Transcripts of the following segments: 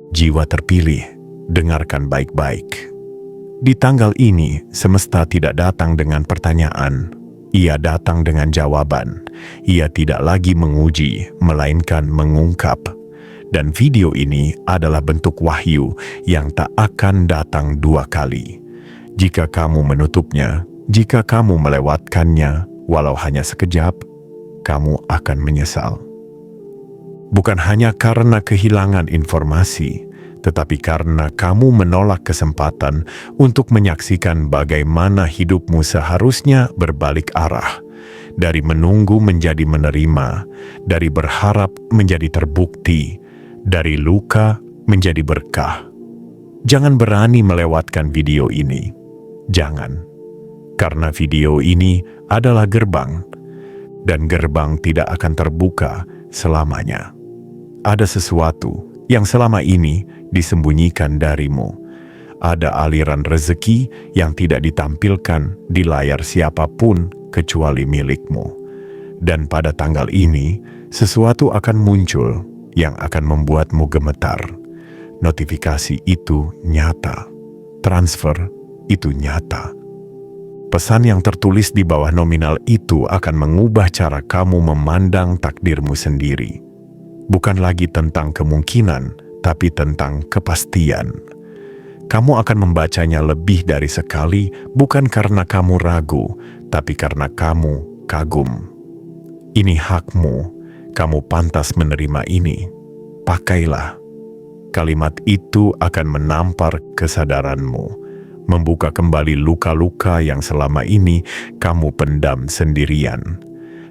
Jiwa terpilih, dengarkan baik-baik. Di tanggal ini, semesta tidak datang dengan pertanyaan. Ia datang dengan jawaban. Ia tidak lagi menguji, melainkan mengungkap. Dan video ini adalah bentuk wahyu yang tak akan datang dua kali. Jika kamu menutupnya, jika kamu melewatkannya, walau hanya sekejap, kamu akan menyesal. Bukan hanya karena kehilangan informasi, tetapi karena kamu menolak kesempatan untuk menyaksikan bagaimana hidupmu seharusnya berbalik arah. Dari menunggu menjadi menerima, dari berharap menjadi terbukti, dari luka menjadi berkah. Jangan berani melewatkan video ini. Jangan. Karena video ini adalah gerbang, dan gerbang tidak akan terbuka selamanya. Ada sesuatu yang selama ini disembunyikan darimu. Ada aliran rezeki yang tidak ditampilkan di layar siapapun kecuali milikmu. Dan pada tanggal ini, sesuatu akan muncul yang akan membuatmu gemetar. Notifikasi itu nyata. Transfer itu nyata. Pesan yang tertulis di bawah nominal itu akan mengubah cara kamu memandang takdirmu sendiri. Bukan lagi tentang kemungkinan, tapi tentang kepastian. Kamu akan membacanya lebih dari sekali, bukan karena kamu ragu, tapi karena kamu kagum. Ini hakmu, kamu pantas menerima ini. Pakailah. Kalimat itu akan menampar kesadaranmu, membuka kembali luka-luka yang selama ini kamu pendam sendirian.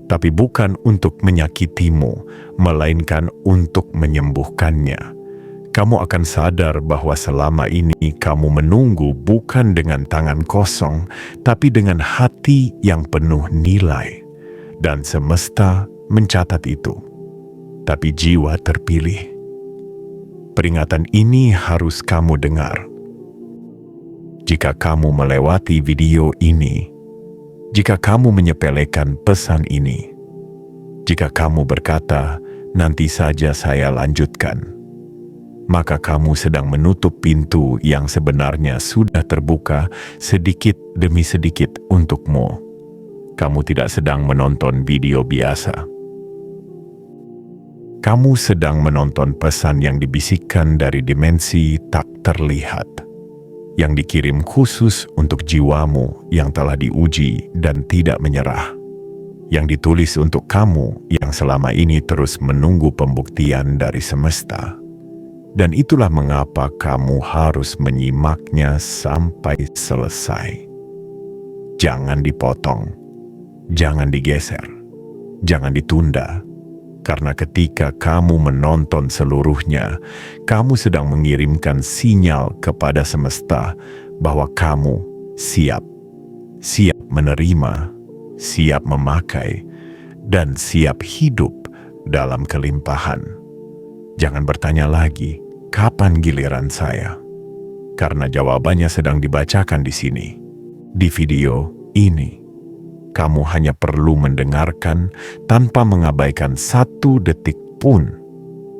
Tapi bukan untuk menyakitimu, melainkan untuk menyembuhkannya. Kamu akan sadar bahwa selama ini kamu menunggu bukan dengan tangan kosong, tapi dengan hati yang penuh nilai. Dan semesta mencatat itu. Tapi jiwa terpilih. Peringatan ini harus kamu dengar. Jika kamu melewati video ini, jika kamu menyepelekan pesan ini, jika kamu berkata, "Nanti saja saya lanjutkan," maka kamu sedang menutup pintu yang sebenarnya sudah terbuka sedikit demi sedikit untukmu. Kamu tidak sedang menonton video biasa. Kamu sedang menonton pesan yang dibisikkan dari dimensi tak terlihat, yang dikirim khusus untuk jiwamu yang telah diuji dan tidak menyerah, yang ditulis untuk kamu yang selama ini terus menunggu pembuktian dari semesta. Dan itulah mengapa kamu harus menyimaknya sampai selesai. Jangan dipotong, jangan digeser, jangan ditunda. Karena ketika kamu menonton seluruhnya, kamu sedang mengirimkan sinyal kepada semesta bahwa kamu siap. Siap menerima, siap memakai, dan siap hidup dalam kelimpahan. Jangan bertanya lagi, kapan giliran saya? Karena jawabannya sedang dibacakan di sini, di video ini. Kamu hanya perlu mendengarkan tanpa mengabaikan satu detik pun.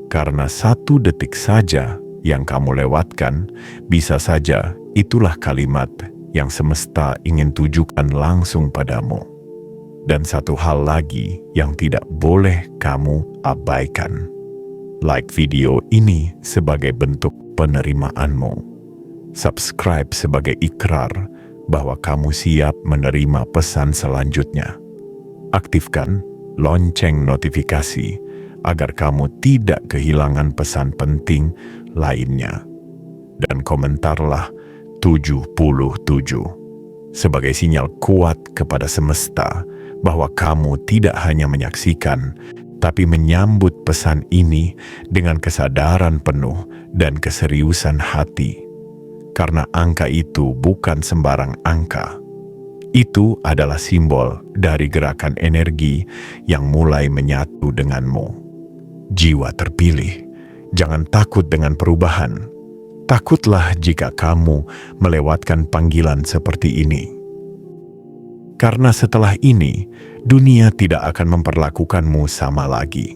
Karena satu detik saja yang kamu lewatkan, bisa saja itulah kalimat yang semesta ingin tujukan langsung padamu. Dan satu hal lagi yang tidak boleh kamu abaikan. Like video ini sebagai bentuk penerimaanmu. Subscribe sebagai ikrar bahwa kamu siap menerima pesan selanjutnya. Aktifkan lonceng notifikasi agar kamu tidak kehilangan pesan penting lainnya. Dan komentarlah 77 sebagai sinyal kuat kepada semesta bahwa kamu tidak hanya menyaksikan, tapi menyambut pesan ini dengan kesadaran penuh dan keseriusan hati. Karena angka itu bukan sembarang angka. Itu adalah simbol dari gerakan energi yang mulai menyatu denganmu. Jiwa terpilih, jangan takut dengan perubahan. Takutlah jika kamu melewatkan panggilan seperti ini. Karena setelah ini, dunia tidak akan memperlakukanmu sama lagi.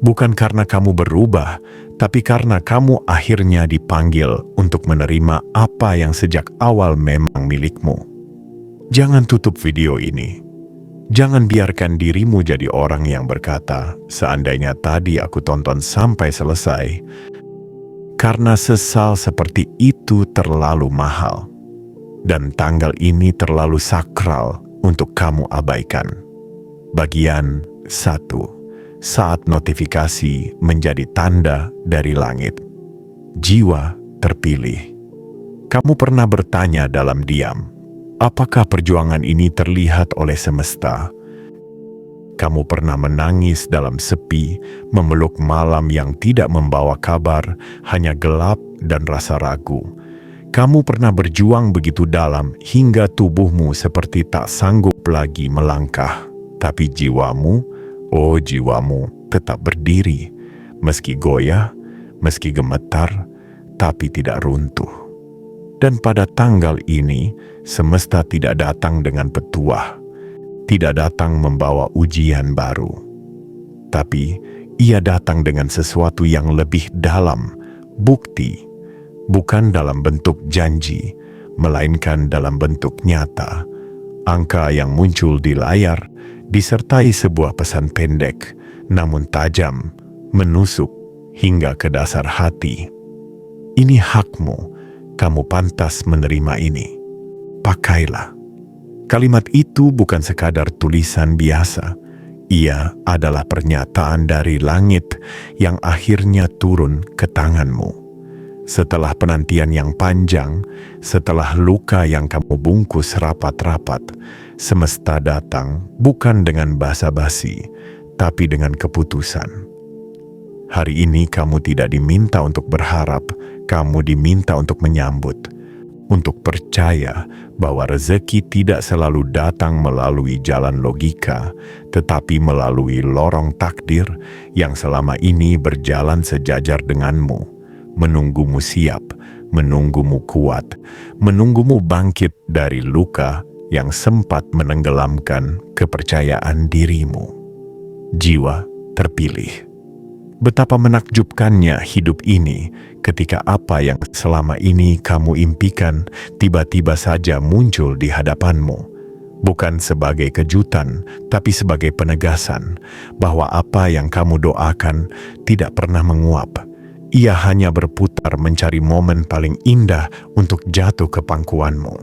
Bukan karena kamu berubah, tapi karena kamu akhirnya dipanggil untuk menerima apa yang sejak awal memang milikmu. Jangan tutup video ini. Jangan biarkan dirimu jadi orang yang berkata, seandainya tadi aku tonton sampai selesai, karena sesal seperti itu terlalu mahal. Dan tanggal ini terlalu sakral untuk kamu abaikan. Bagian 1. Saat notifikasi menjadi tanda dari langit. Jiwa terpilih. Kamu pernah bertanya dalam diam, apakah perjuangan ini terlihat oleh semesta? Kamu pernah menangis dalam sepi, memeluk malam yang tidak membawa kabar, hanya gelap dan rasa ragu. Kamu pernah berjuang begitu dalam hingga tubuhmu seperti tak sanggup lagi melangkah. Tapi jiwamu, oh jiwamu, tetap berdiri. Meski goyah, meski gemetar, tapi tidak runtuh. Dan pada tanggal ini, semesta tidak datang dengan petuah, tidak datang membawa ujian baru. Tapi ia datang dengan sesuatu yang lebih dalam, bukti, bukan dalam bentuk janji, melainkan dalam bentuk nyata. Angka yang muncul di layar, disertai sebuah pesan pendek, namun tajam, menusuk hingga ke dasar hati. Ini hakmu. Kamu pantas menerima ini. Pakailah. Kalimat itu bukan sekadar tulisan biasa. Ia adalah pernyataan dari langit yang akhirnya turun ke tanganmu. Setelah penantian yang panjang, setelah luka yang kamu bungkus rapat-rapat, semesta datang bukan dengan basa-basi, tapi dengan keputusan. Hari ini kamu tidak diminta untuk berharap, kamu diminta untuk menyambut, untuk percaya bahwa rezeki tidak selalu datang melalui jalan logika, tetapi melalui lorong takdir yang selama ini berjalan sejajar denganmu, menunggumu siap, menunggumu kuat, menunggumu bangkit dari luka yang sempat menenggelamkan kepercayaan dirimu. Jiwa terpilih. Betapa menakjubkannya hidup ini ketika apa yang selama ini kamu impikan tiba-tiba saja muncul di hadapanmu. Bukan sebagai kejutan, tapi sebagai penegasan bahwa apa yang kamu doakan tidak pernah menguap. Ia hanya berputar mencari momen paling indah untuk jatuh ke pangkuanmu.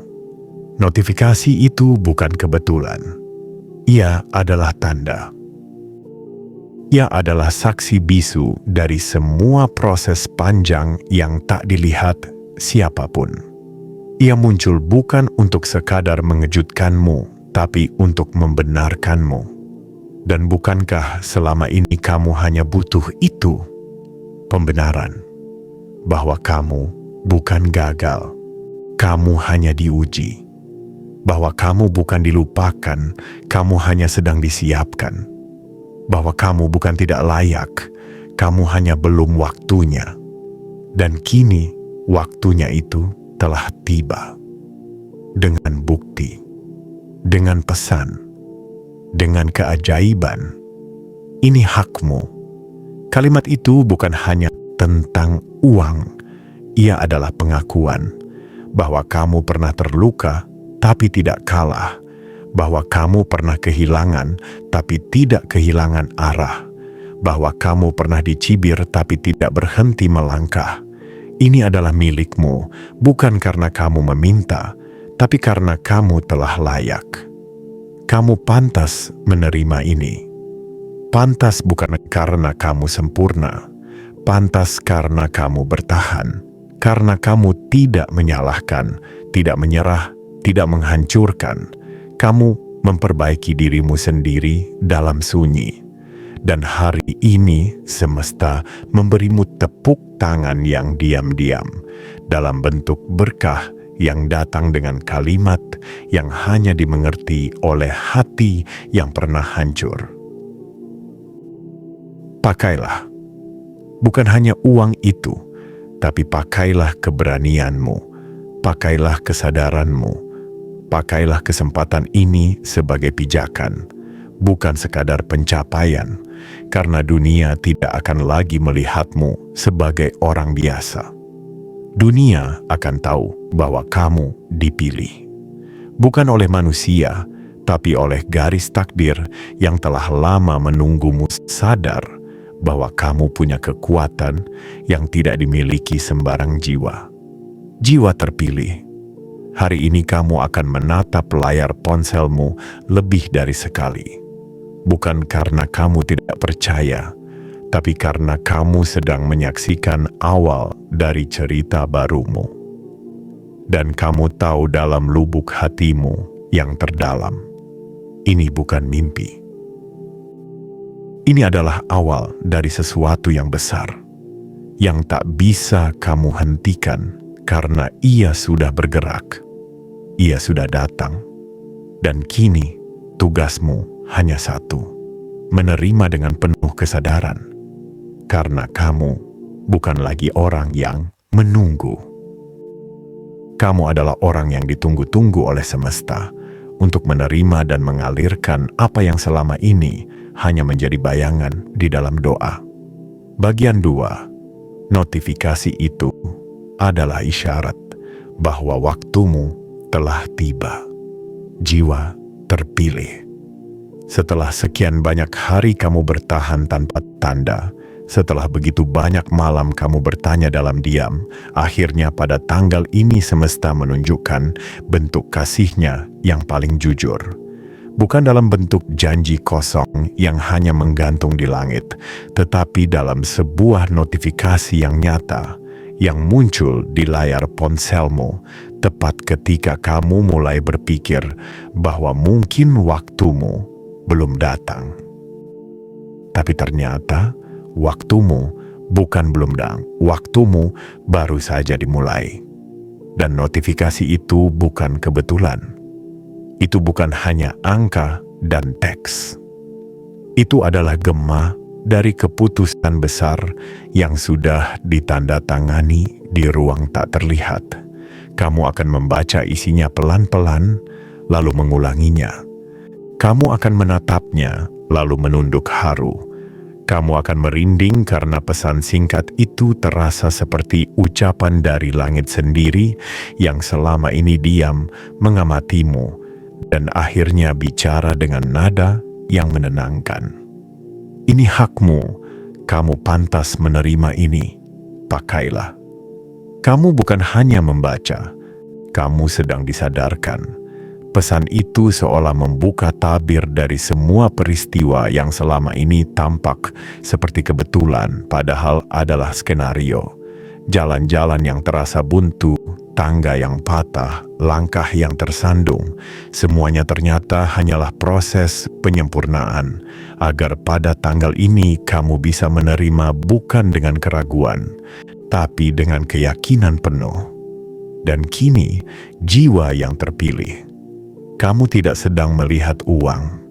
Notifikasi itu bukan kebetulan. Ia adalah tanda. Ia adalah saksi bisu dari semua proses panjang yang tak dilihat siapapun. Ia muncul bukan untuk sekadar mengejutkanmu, tapi untuk membenarkanmu. Dan bukankah selama ini kamu hanya butuh itu? Pembenaran bahwa kamu bukan gagal, kamu hanya diuji. Bahwa kamu bukan dilupakan, kamu hanya sedang disiapkan. Bahwa kamu bukan tidak layak, kamu hanya belum waktunya. Dan kini waktunya itu telah tiba. Dengan bukti, dengan pesan, dengan keajaiban. Ini hakmu. Kalimat itu bukan hanya tentang uang. Ia adalah pengakuan bahwa kamu pernah terluka tapi tidak kalah. Bahwa kamu pernah kehilangan, tapi tidak kehilangan arah. Bahwa kamu pernah dicibir, tapi tidak berhenti melangkah. Ini adalah milikmu, bukan karena kamu meminta, tapi karena kamu telah layak. Kamu pantas menerima ini. Pantas bukan karena kamu sempurna, pantas karena kamu bertahan, karena kamu tidak menyalahkan, tidak menyerah, tidak menghancurkan. Kamu memperbaiki dirimu sendiri dalam sunyi. Dan hari ini semesta memberimu tepuk tangan yang diam-diam dalam bentuk berkah yang datang dengan kalimat yang hanya dimengerti oleh hati yang pernah hancur. Pakailah. Bukan hanya uang itu, tapi pakailah keberanianmu, pakailah kesadaranmu. Pakailah kesempatan ini sebagai pijakan bukan sekadar pencapaian, karena dunia tidak akan lagi melihatmu sebagai orang biasa. Dunia akan tahu bahwa kamu dipilih, bukan oleh manusia, tapi oleh garis takdir yang telah lama menunggumu sadar bahwa kamu punya kekuatan yang tidak dimiliki sembarang jiwa. Jiwa terpilih. Hari ini kamu akan menatap layar ponselmu lebih dari sekali. Bukan karena kamu tidak percaya, tapi karena kamu sedang menyaksikan awal dari cerita barumu. Dan kamu tahu dalam lubuk hatimu yang terdalam, ini bukan mimpi. Ini adalah awal dari sesuatu yang besar, yang tak bisa kamu hentikan karena ia sudah bergerak. Ia sudah datang, dan kini tugasmu hanya satu, menerima dengan penuh kesadaran, karena kamu bukan lagi orang yang menunggu. Kamu adalah orang yang ditunggu-tunggu oleh semesta untuk menerima dan mengalirkan apa yang selama ini hanya menjadi bayangan di dalam doa. Bagian 2, notifikasi itu adalah isyarat bahwa waktumu telah tiba. Jiwa terpilih. Setelah sekian banyak hari kamu bertahan tanpa tanda, setelah begitu banyak malam kamu bertanya dalam diam, akhirnya pada tanggal ini semesta menunjukkan bentuk kasihnya yang paling jujur. Bukan dalam bentuk janji kosong yang hanya menggantung di langit, tetapi dalam sebuah notifikasi yang nyata, yang muncul di layar ponselmu, tepat ketika kamu mulai berpikir bahwa mungkin waktumu belum datang. Tapi ternyata waktumu bukan belum datang, waktumu baru saja dimulai. Dan notifikasi itu bukan kebetulan. Itu bukan hanya angka dan teks. Itu adalah gema dari keputusan besar yang sudah ditandatangani di ruang tak terlihat. Kamu akan membaca isinya pelan-pelan, lalu mengulanginya. Kamu akan menatapnya, lalu menunduk haru. Kamu akan merinding karena pesan singkat itu terasa seperti ucapan dari langit sendiri yang selama ini diam mengamatimu dan akhirnya bicara dengan nada yang menenangkan. Ini hakmu, kamu pantas menerima ini, pakailah. Kamu bukan hanya membaca, kamu sedang disadarkan. Pesan itu seolah membuka tabir dari semua peristiwa yang selama ini tampak seperti kebetulan, padahal adalah skenario. Jalan-jalan yang terasa buntu, tangga yang patah, langkah yang tersandung, semuanya ternyata hanyalah proses penyempurnaan, agar pada tanggal ini kamu bisa menerima bukan dengan keraguan, tapi dengan keyakinan penuh. Dan kini, jiwa yang terpilih. Kamu tidak sedang melihat uang.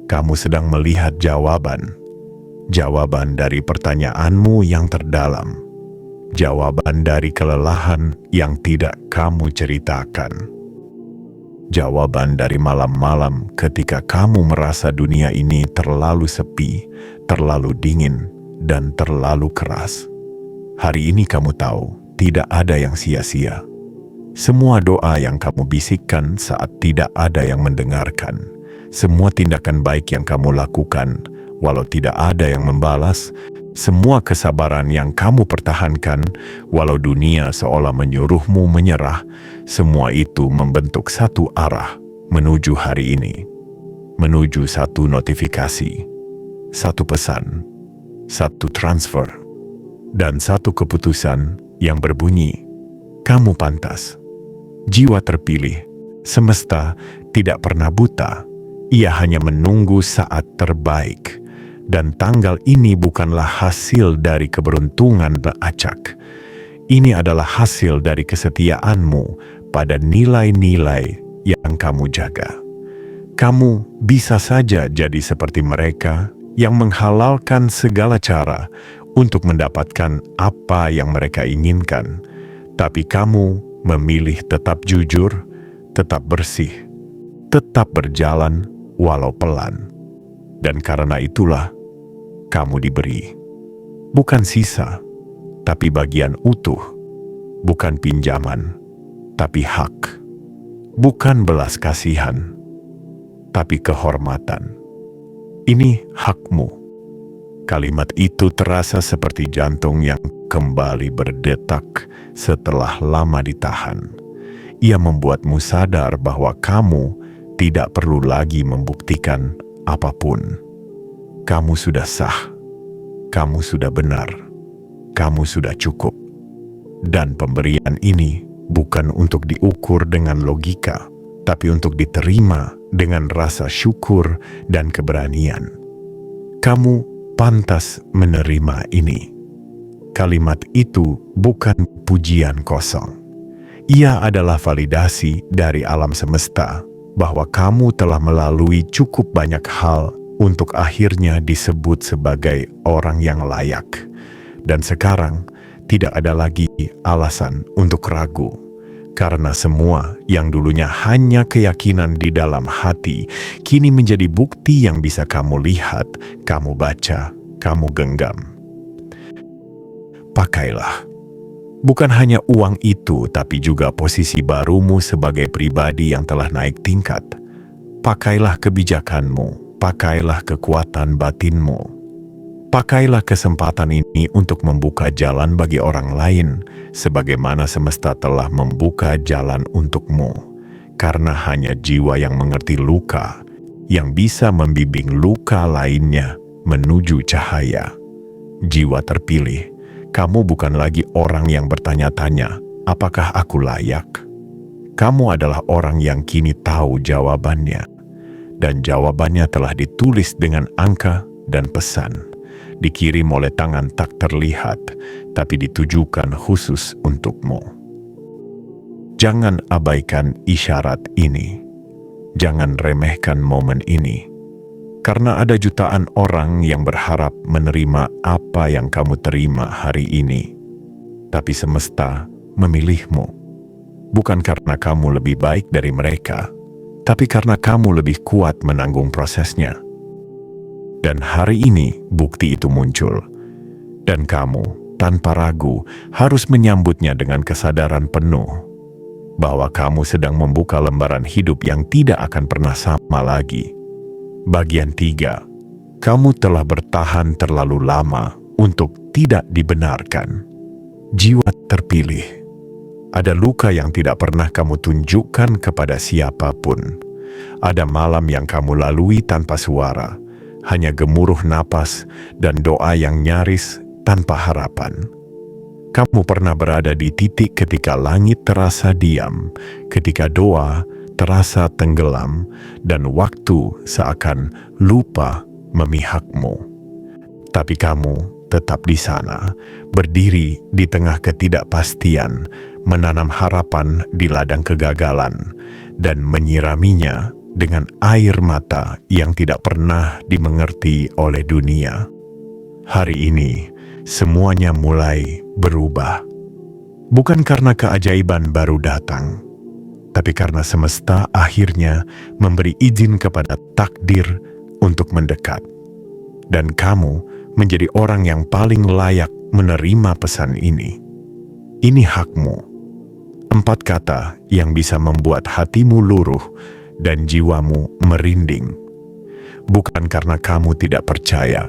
Kamu sedang melihat jawaban. Jawaban dari pertanyaanmu yang terdalam. Jawaban dari kelelahan yang tidak kamu ceritakan. Jawaban dari malam-malam ketika kamu merasa dunia ini terlalu sepi, terlalu dingin, dan terlalu keras. Hari ini kamu tahu, tidak ada yang sia-sia. Semua doa yang kamu bisikkan saat tidak ada yang mendengarkan, semua tindakan baik yang kamu lakukan, walau tidak ada yang membalas, semua kesabaran yang kamu pertahankan, walau dunia seolah menyuruhmu menyerah, semua itu membentuk satu arah menuju hari ini. Menuju satu notifikasi, satu pesan, satu transfer, dan satu keputusan yang berbunyi, kamu pantas. Jiwa terpilih, semesta tidak pernah buta, ia hanya menunggu saat terbaik. Dan tanggal ini bukanlah hasil dari keberuntungan berakak. Ini adalah hasil dari kesetiaanmu pada nilai-nilai yang kamu jaga. Kamu bisa saja jadi seperti mereka yang menghalalkan segala cara untuk mendapatkan apa yang mereka inginkan. Tapi kamu memilih tetap jujur, tetap bersih, tetap berjalan walau pelan. Dan karena itulah kamu diberi. Bukan sisa, tapi bagian utuh. Bukan pinjaman, tapi hak. Bukan belas kasihan, tapi kehormatan. Ini hakmu. Kalimat itu terasa seperti jantung yang kembali berdetak setelah lama ditahan. Ia membuatmu sadar bahwa kamu tidak perlu lagi membuktikan apapun. Kamu sudah sah, kamu sudah benar, kamu sudah cukup. Dan pemberian ini bukan untuk diukur dengan logika, tapi untuk diterima dengan rasa syukur dan keberanian. Kamu pantas menerima ini. Kalimat itu bukan pujian kosong. Ia adalah validasi dari alam semesta bahwa kamu telah melalui cukup banyak hal untuk akhirnya disebut sebagai orang yang layak. Dan sekarang tidak ada lagi alasan untuk ragu, karena semua yang dulunya hanya keyakinan di dalam hati, kini menjadi bukti yang bisa kamu lihat, kamu baca, kamu genggam. Pakailah. Bukan hanya uang itu, tapi juga posisi barumu sebagai pribadi yang telah naik tingkat. Pakailah kebijakanmu, pakailah kekuatan batinmu. Pakailah kesempatan ini untuk membuka jalan bagi orang lain, sebagaimana semesta telah membuka jalan untukmu. Karena hanya jiwa yang mengerti luka, yang bisa membimbing luka lainnya menuju cahaya. Jiwa terpilih, kamu bukan lagi orang yang bertanya-tanya, apakah aku layak? Kamu adalah orang yang kini tahu jawabannya. Dan jawabannya telah ditulis dengan angka dan pesan. Dikirim oleh tangan tak terlihat, tapi ditujukan khusus untukmu. Jangan abaikan isyarat ini. Jangan remehkan momen ini. Karena ada jutaan orang yang berharap menerima apa yang kamu terima hari ini. Tapi semesta memilihmu. Bukan karena kamu lebih baik dari mereka, tapi karena kamu lebih kuat menanggung prosesnya. Dan hari ini bukti itu muncul. Dan kamu, tanpa ragu, harus menyambutnya dengan kesadaran penuh bahwa kamu sedang membuka lembaran hidup yang tidak akan pernah sama lagi. Bagian 3. Kamu telah bertahan terlalu lama untuk tidak dibenarkan. Jiwa terpilih. Ada luka yang tidak pernah kamu tunjukkan kepada siapapun. Ada malam yang kamu lalui tanpa suara. Hanya gemuruh napas dan doa yang nyaris tanpa harapan. Kamu pernah berada di titik ketika langit terasa diam, ketika doa terasa tenggelam, dan waktu seakan lupa memihakmu. Tapi kamu tetap di sana, berdiri di tengah ketidakpastian, menanam harapan di ladang kegagalan, dan menyiraminya dengan air mata yang tidak pernah dimengerti oleh dunia. Hari ini, semuanya mulai berubah. Bukan karena keajaiban baru datang, tapi karena semesta akhirnya memberi izin kepada takdir untuk mendekat. Dan kamu menjadi orang yang paling layak menerima pesan ini. Ini hakmu. 4 kata yang bisa membuat hatimu luruh dan jiwamu merinding. Bukan karena kamu tidak percaya,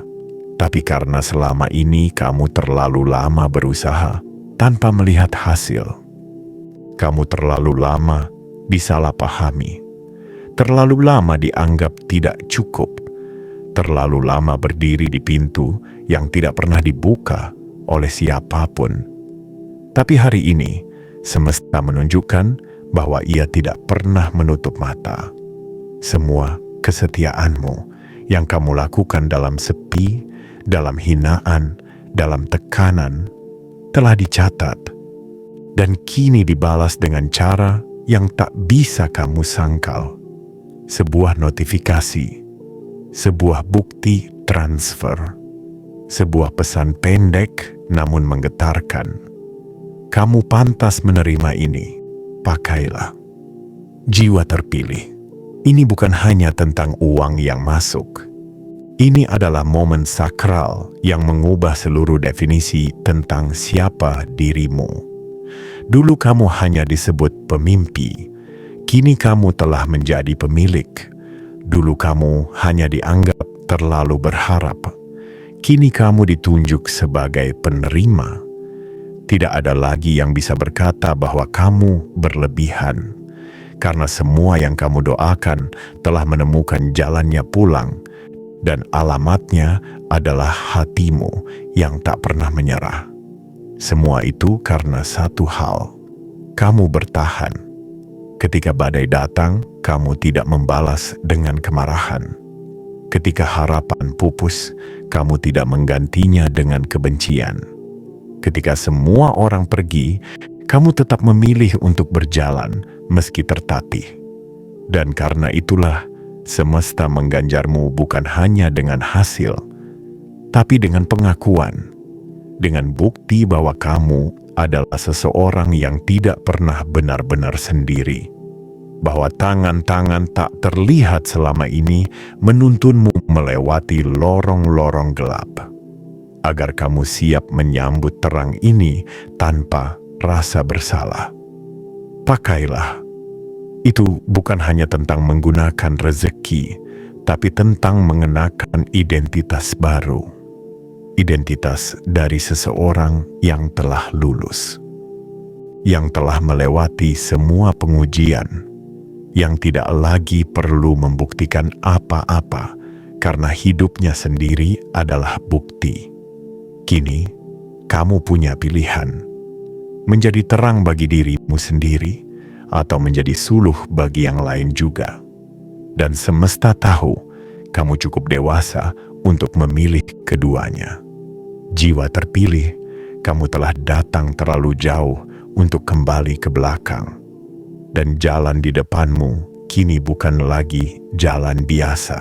tapi karena selama ini kamu terlalu lama berusaha tanpa melihat hasil. Kamu terlalu lama disalahpahami, terlalu lama dianggap tidak cukup, terlalu lama berdiri di pintu yang tidak pernah dibuka oleh siapapun. Tapi hari ini, semesta menunjukkan bahwa ia tidak pernah menutup mata. Semua kesetiaanmu yang kamu lakukan dalam sepi, dalam hinaan, dalam tekanan, telah dicatat dan kini dibalas dengan cara yang tak bisa kamu sangkal. Sebuah notifikasi, sebuah bukti transfer, sebuah pesan pendek namun menggetarkan. Kamu pantas menerima ini. Pakailah. Jiwa terpilih. Ini bukan hanya tentang uang yang masuk, Ini adalah momen sakral yang mengubah seluruh definisi tentang siapa dirimu. Dulu kamu hanya disebut pemimpi, kini kamu telah menjadi pemilik. Dulu kamu hanya dianggap terlalu berharap, kini kamu ditunjuk sebagai penerima. Tidak ada lagi yang bisa berkata bahwa kamu berlebihan, karena semua yang kamu doakan telah menemukan jalannya pulang, dan alamatnya adalah hatimu yang tak pernah menyerah. Semua itu karena satu hal, kamu bertahan. Ketika badai datang, kamu tidak membalas dengan kemarahan. Ketika harapan pupus, kamu tidak menggantinya dengan kebencian. Ketika semua orang pergi, kamu tetap memilih untuk berjalan meski tertatih. Dan karena itulah, semesta mengganjarmu bukan hanya dengan hasil, tapi dengan pengakuan, dengan bukti bahwa kamu adalah seseorang yang tidak pernah benar-benar sendiri, bahwa tangan-tangan tak terlihat selama ini menuntunmu melewati lorong-lorong gelap, agar kamu siap menyambut terang ini tanpa rasa bersalah. Pakailah. Itu bukan hanya tentang menggunakan rezeki, tapi tentang mengenakan identitas baru. Identitas dari seseorang yang telah lulus, yang telah melewati semua pengujian, yang tidak lagi perlu membuktikan apa-apa karena hidupnya sendiri adalah bukti. Kini, kamu punya pilihan, menjadi terang bagi dirimu sendiri, atau menjadi suluh bagi yang lain juga. Dan semesta tahu kamu cukup dewasa untuk memilih keduanya. Jiwa terpilih, kamu telah datang terlalu jauh untuk kembali ke belakang. Dan jalan di depanmu kini bukan lagi jalan biasa.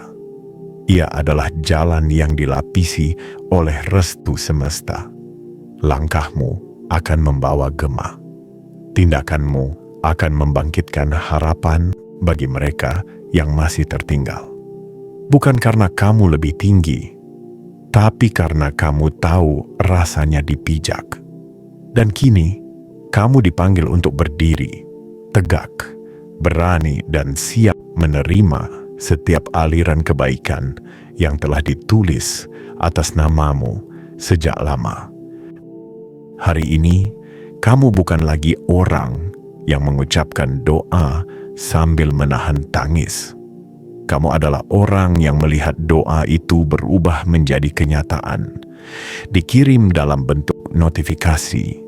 Ia adalah jalan yang dilapisi oleh restu semesta. Langkahmu akan membawa gema. Tindakanmu akan membangkitkan harapan bagi mereka yang masih tertinggal. Bukan karena kamu lebih tinggi, tapi karena kamu tahu rasanya dipijak. Dan kini, kamu dipanggil untuk berdiri, tegak, berani dan siap menerima setiap aliran kebaikan yang telah ditulis atas namamu sejak lama. Hari ini, kamu bukan lagi orang yang mengucapkan doa sambil menahan tangis. Kamu adalah orang yang melihat doa itu berubah menjadi kenyataan, dikirim dalam bentuk notifikasi,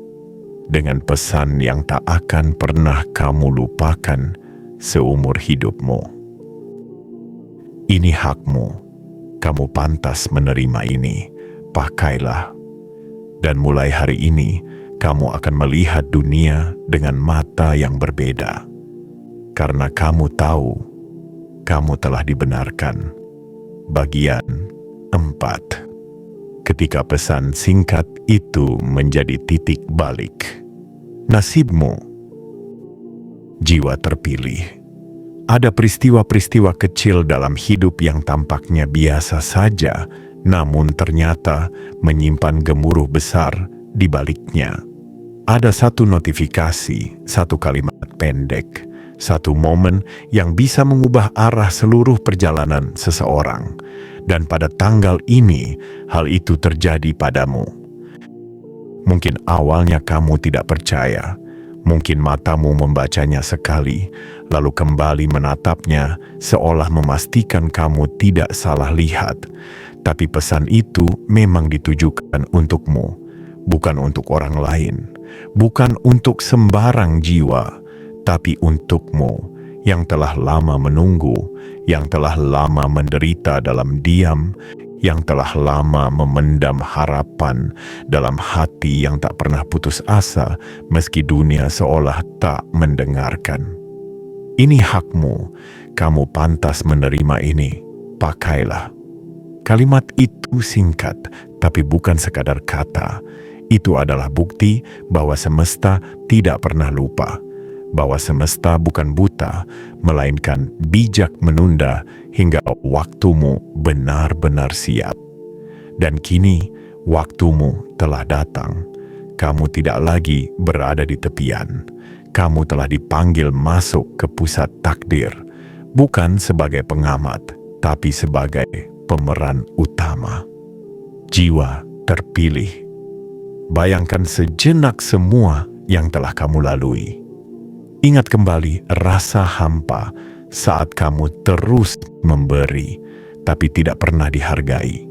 dengan pesan yang tak akan pernah kamu lupakan seumur hidupmu. Ini hakmu, kamu pantas menerima ini, pakailah. Dan mulai hari ini, kamu akan melihat dunia dengan mata yang berbeda. Karena kamu tahu, kamu telah dibenarkan. Bagian 4. Ketika pesan singkat itu menjadi titik balik. Nasibmu. Jiwa terpilih. Ada peristiwa-peristiwa kecil dalam hidup yang tampaknya biasa saja, namun ternyata menyimpan gemuruh besar di baliknya. Ada satu notifikasi, satu kalimat pendek, satu momen yang bisa mengubah arah seluruh perjalanan seseorang. Dan pada tanggal ini, hal itu terjadi padamu. Mungkin awalnya kamu tidak percaya, mungkin matamu membacanya sekali, lalu kembali menatapnya seolah memastikan kamu tidak salah lihat. Tapi pesan itu memang ditujukan untukmu, bukan untuk orang lain. Bukan untuk sembarang jiwa, tapi untukmu yang telah lama menunggu, yang telah lama menderita dalam diam, yang telah lama memendam harapan dalam hati yang tak pernah putus asa meski dunia seolah tak mendengarkan. Ini hakmu, kamu pantas menerima ini, pakailah. Kalimat itu singkat, tapi bukan sekadar kata. Itu adalah bukti bahwa semesta tidak pernah lupa, bahwa semesta bukan buta, melainkan bijak menunda hingga waktumu benar-benar siap. Dan kini, waktumu telah datang. Kamu tidak lagi berada di tepian. Kamu telah dipanggil masuk ke pusat takdir, bukan sebagai pengamat, tapi sebagai pemeran utama. Jiwa terpilih. Bayangkan sejenak semua yang telah kamu lalui. Ingat kembali rasa hampa saat kamu terus memberi, tapi tidak pernah dihargai.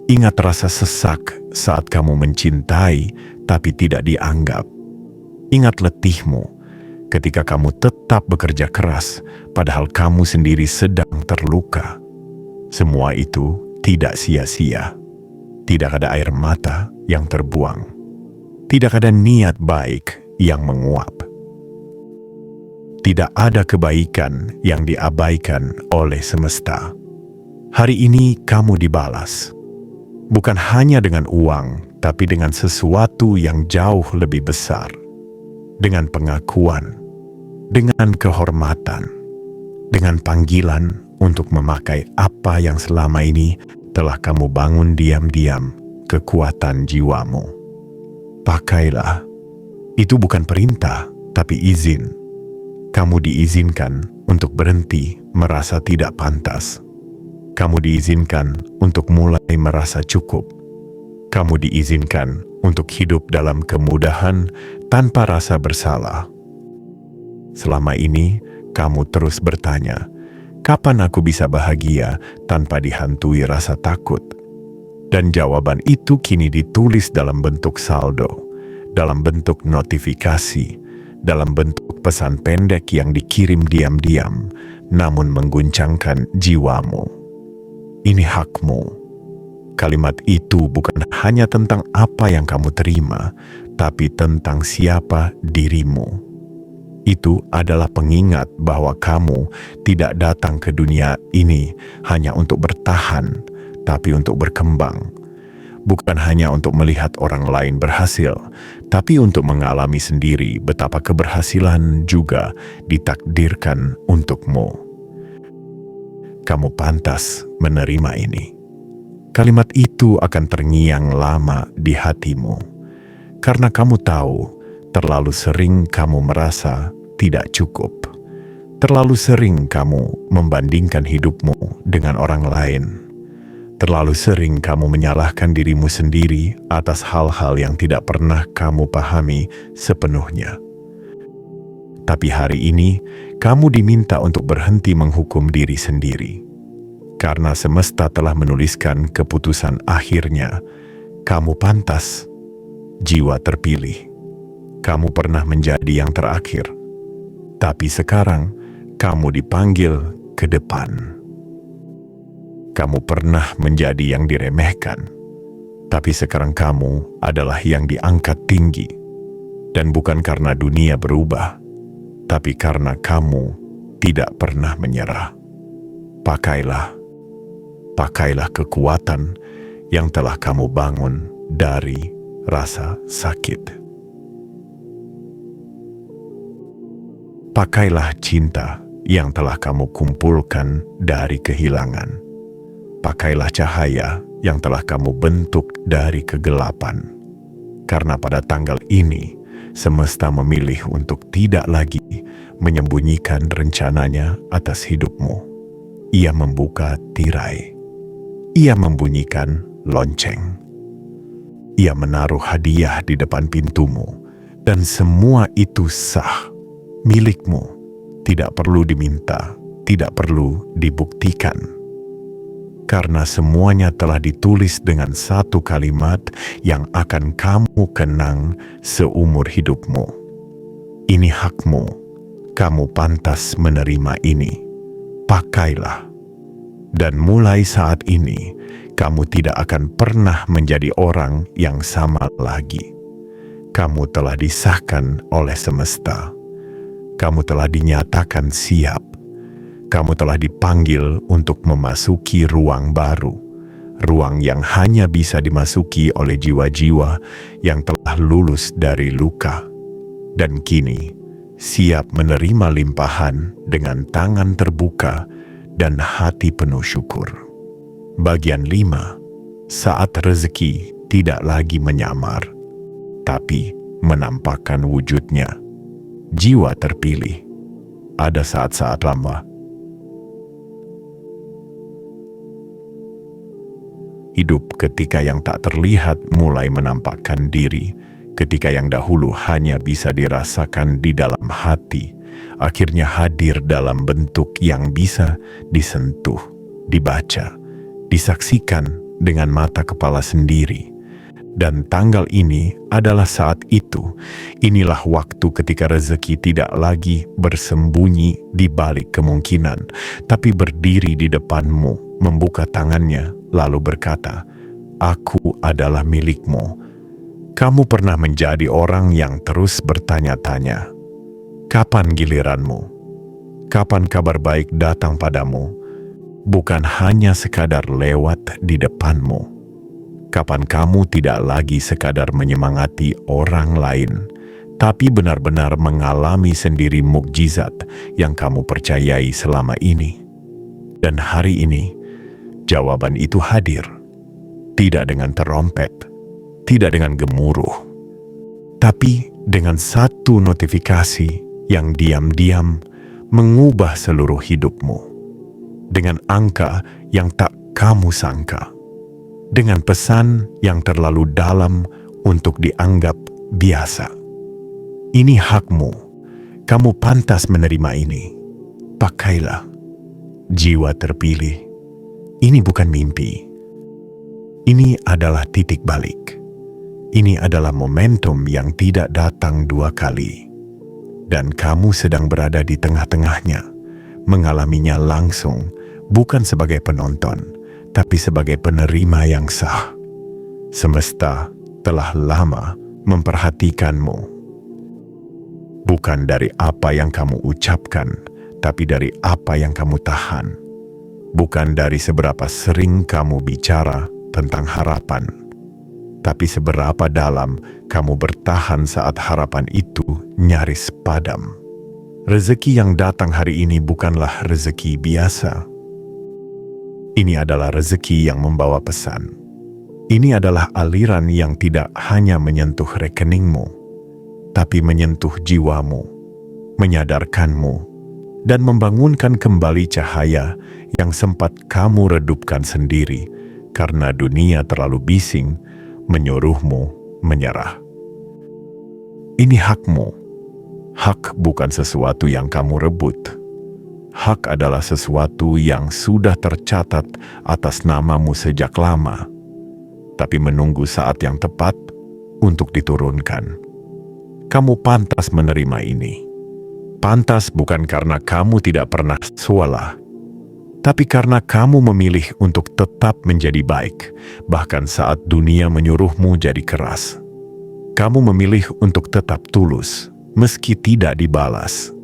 Ingat rasa sesak saat kamu mencintai, tapi tidak dianggap. Ingat letihmu ketika kamu tetap bekerja keras, padahal kamu sendiri sedang terluka. Semua itu tidak sia-sia. Tidak ada air mata yang terbuang. Tidak ada niat baik yang menguap. Tidak ada kebaikan yang diabaikan oleh semesta. Hari ini kamu dibalas. Bukan hanya dengan uang, tapi dengan sesuatu yang jauh lebih besar. Dengan pengakuan, dengan kehormatan, dengan panggilan untuk memakai apa yang selama ini telah kamu bangun diam-diam, kekuatan jiwamu. Pakailah. Itu bukan perintah, tapi izin. Kamu diizinkan untuk berhenti merasa tidak pantas. Kamu diizinkan untuk mulai merasa cukup. Kamu diizinkan untuk hidup dalam kemudahan tanpa rasa bersalah. Selama ini, kamu terus bertanya, kapan aku bisa bahagia tanpa dihantui rasa takut? Dan jawaban itu kini ditulis dalam bentuk saldo, dalam bentuk notifikasi, dalam bentuk pesan pendek yang dikirim diam-diam, namun mengguncangkan jiwamu. Ini hakmu. Kalimat itu bukan hanya tentang apa yang kamu terima, tapi tentang siapa dirimu. Itu adalah pengingat bahwa kamu tidak datang ke dunia ini hanya untuk bertahan, tapi untuk berkembang. Bukan hanya untuk melihat orang lain berhasil, tapi untuk mengalami sendiri betapa keberhasilan juga ditakdirkan untukmu. Kamu pantas menerima ini. Kalimat itu akan terngiang lama di hatimu, karena kamu tahu terlalu sering kamu merasa tidak cukup. Terlalu sering kamu membandingkan hidupmu dengan orang lain. Terlalu sering kamu menyalahkan dirimu sendiri atas hal-hal yang tidak pernah kamu pahami sepenuhnya. Tapi hari ini, kamu diminta untuk berhenti menghukum diri sendiri. Karena semesta telah menuliskan keputusan akhirnya, kamu pantas, jiwa terpilih. Kamu pernah menjadi yang terakhir, tapi sekarang kamu dipanggil ke depan. Kamu pernah menjadi yang diremehkan, tapi sekarang kamu adalah yang diangkat tinggi. Dan bukan karena dunia berubah, tapi karena kamu tidak pernah menyerah. Pakailah kekuatan yang telah kamu bangun dari rasa sakit. Pakailah cinta yang telah kamu kumpulkan dari kehilangan. Pakailah cahaya yang telah kamu bentuk dari kegelapan. Karena pada tanggal ini, semesta memilih untuk tidak lagi menyembunyikan rencananya atas hidupmu. Ia membuka tirai. Ia membunyikan lonceng. Ia menaruh hadiah di depan pintumu, dan semua itu sah, milikmu. Tidak perlu diminta, tidak perlu dibuktikan. Karena semuanya telah ditulis dengan satu kalimat yang akan kamu kenang seumur hidupmu. Ini hakmu, kamu pantas menerima ini. Pakailah. Dan mulai saat ini, kamu tidak akan pernah menjadi orang yang sama lagi. Kamu telah disahkan oleh semesta. Kamu telah dinyatakan siap. Kamu telah dipanggil untuk memasuki ruang baru. Ruang yang hanya bisa dimasuki oleh jiwa-jiwa yang telah lulus dari luka. Dan kini, siap menerima limpahan dengan tangan terbuka dan hati penuh syukur. Bagian 5. Saat rezeki tidak lagi menyamar, tapi menampakkan wujudnya. Jiwa terpilih. Ada saat-saat lama hidup ketika yang tak terlihat mulai menampakkan diri, ketika yang dahulu hanya bisa dirasakan di dalam hati, akhirnya hadir dalam bentuk yang bisa disentuh, dibaca, disaksikan dengan mata kepala sendiri. Dan tanggal ini adalah saat itu. Inilah waktu ketika rezeki tidak lagi bersembunyi di balik kemungkinan, tapi berdiri di depanmu, membuka tangannya, lalu berkata, "Aku adalah milikmu." Kamu pernah menjadi orang yang terus bertanya-tanya, kapan giliranmu? Kapan kabar baik datang padamu? Bukan hanya sekadar lewat di depanmu. Kapan kamu tidak lagi sekadar menyemangati orang lain, tapi benar-benar mengalami sendiri mukjizat yang kamu percayai selama ini. Dan hari ini, jawaban itu hadir. Tidak dengan terompet, tidak dengan gemuruh, tapi dengan satu notifikasi yang diam-diam mengubah seluruh hidupmu. Dengan angka yang tak kamu sangka. Dengan pesan yang terlalu dalam untuk dianggap biasa. Ini hakmu. Kamu pantas menerima ini. Pakailah. Jiwa terpilih. Ini bukan mimpi. Ini adalah titik balik. Ini adalah momentum yang tidak datang 2 kali. Dan kamu sedang berada di tengah-tengahnya. Mengalaminya langsung, bukan sebagai penonton, tapi sebagai penerima yang sah. Semesta telah lama memperhatikanmu. Bukan dari apa yang kamu ucapkan, tapi dari apa yang kamu tahan. Bukan dari seberapa sering kamu bicara tentang harapan, tapi seberapa dalam kamu bertahan saat harapan itu nyaris padam. Rezeki yang datang hari ini bukanlah rezeki biasa. Ini adalah rezeki yang membawa pesan. Ini adalah aliran yang tidak hanya menyentuh rekeningmu, tapi menyentuh jiwamu, menyadarkanmu, dan membangunkan kembali cahaya yang sempat kamu redupkan sendiri karena dunia terlalu bising menyuruhmu menyerah. Ini hakmu. Hak bukan sesuatu yang kamu rebut. Hak adalah sesuatu yang sudah tercatat atas namamu sejak lama, tapi menunggu saat yang tepat untuk diturunkan. Kamu pantas menerima ini. Pantas bukan karena kamu tidak pernah salah, tapi karena kamu memilih untuk tetap menjadi baik, bahkan saat dunia menyuruhmu jadi keras. Kamu memilih untuk tetap tulus, meski tidak dibalas.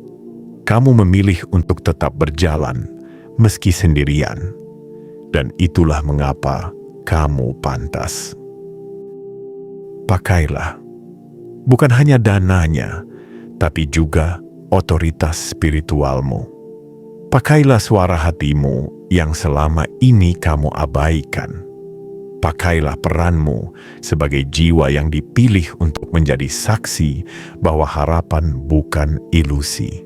Kamu memilih untuk tetap berjalan, meski sendirian. Dan itulah mengapa kamu pantas. Pakailah. Bukan hanya dananya, tapi juga otoritas spiritualmu. Pakailah suara hatimu yang selama ini kamu abaikan. Pakailah peranmu sebagai jiwa yang dipilih untuk menjadi saksi bahwa harapan bukan ilusi.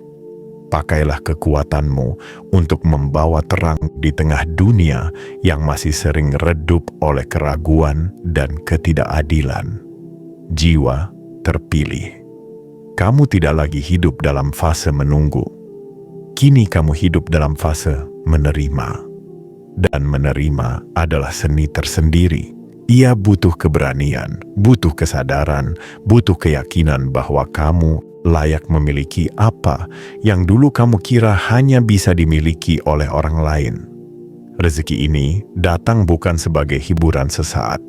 Pakailah kekuatanmu untuk membawa terang di tengah dunia yang masih sering redup oleh keraguan dan ketidakadilan. Jiwa terpilih. Kamu tidak lagi hidup dalam fase menunggu. Kini kamu hidup dalam fase menerima. Dan menerima adalah seni tersendiri. Ia butuh keberanian, butuh kesadaran, butuh keyakinan bahwa kamu layak memiliki apa yang dulu kamu kira hanya bisa dimiliki oleh orang lain. Rezeki ini datang bukan sebagai hiburan sesaat.